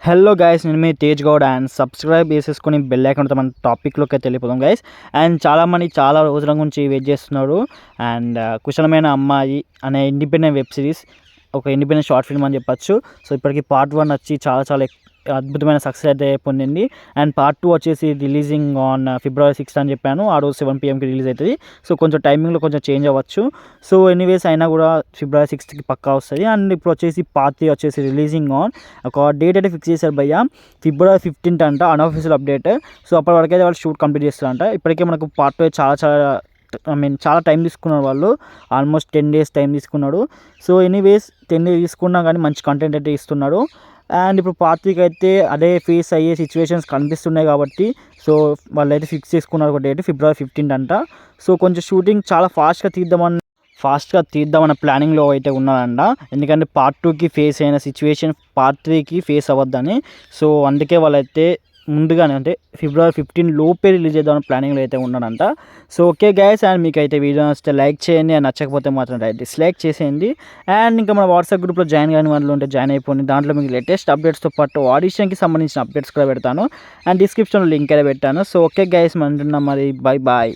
Hello guys, నేను మీ Tej Goud and subscribe చేసేసుకొని bell ఐకాన్తో మన టాపిక్లోకి అయితే వెళ్ళిపోదాం గైస్. అండ్ చాలామంది చాలా రోజుల నుంచి వెయిట్ చేస్తున్నారు. అండ్ కుశలమైన అమ్మాయి అనే ఇండిపెండెంట్ వెబ్ సిరీస్, ఒక ఇండిపెండెంట్ షార్ట్ ఫిల్మ్ అని చెప్పొచ్చు. సో ఇప్పటికి పార్ట్ 1 వచ్చి చాలా అద్భుతమైన సక్సెస్ అయితే పొందింది. అండ్ పార్ట్ 2 వచ్చేసి రిలీజింగ్ ఆన్ February 6 అని చెప్పాను. ఆ రోజు 7 PM రిలీజ్ అవుతుంది. సో కొంచెం టైమింగ్లో కొంచెం చేంజ్ అవ్వచ్చు. సో ఎనీవేస్ అయినా కూడా February 6కి పక్కా వస్తుంది. అండ్ ఇప్పుడు వచ్చేసి పార్ట్ 3 వచ్చేసి రిలీజింగ్ ఆన్ ఒక డేట్ అయితే ఫిక్స్ చేశారు భయ్య, February 15th అంట, అన్అఫీషియల్ అప్డేట్. సో అప్పటి వరకు అయితే వాళ్ళు షూట్ కంప్లీట్ చేస్తారంట. ఇప్పటికే మనకు పార్ట్ 2 చాలా టైం తీసుకున్నారు వాళ్ళు, ఆల్మోస్ట్ 10 days టైం తీసుకున్నాడు. సో ఎనీవేస్ 10 days తీసుకున్నా కానీ మంచి కంటెంట్ అయితే ఇస్తున్నాడు. అండ్ ఇప్పుడు పార్ట్ 3కి అయితే అదే ఫేస్ అయ్యే సిచ్యువేషన్స్ కనిపిస్తున్నాయి కాబట్టి సో వాళ్ళు అయితే ఫిక్స్ చేసుకున్నారు ఒక డేట్ February 15th అంట. సో కొంచెం షూటింగ్ చాలా ఫాస్ట్గా తీద్దామన్న ప్లానింగ్లో అయితే ఉన్నారంట. ఎందుకంటే పార్ట్ 2కి ఫేస్ అయిన సిచ్యువేషన్ పార్ట్ 3కి ఫేస్ అవ్వద్దని. సో అందుకే వాళ్ళైతే ముందుగానే అంటే February 15 లోపే రిలీజ్ చేద్దామని ప్లానింగ్లో అయితే ఉన్నారంట. సో ఓకే గైస్, అండ్ మీకు అయితే వీడియో నచ్చితే లైక్ చేయండి, అండ్ నచ్చకపోతే మాత్రం డిస్లైక్ చేసేయండి. అండ్ ఇంకా మన వాట్సాప్ గ్రూప్లో జాయిన్ కాని వాళ్ళు ఉంటే జాయిన్ అయిపోయింది. దాంట్లో మీకు లేటెస్ట్ అప్డేట్స్తో పాటు ఆడిషన్కి సంబంధించిన అప్డేట్స్ కూడా పెడతాను. అండ్ డిస్క్రిప్షన్లో లింక్ అయితే పెట్టాను. సో ఓకే గైస్, మనం మరి బై బాయ్.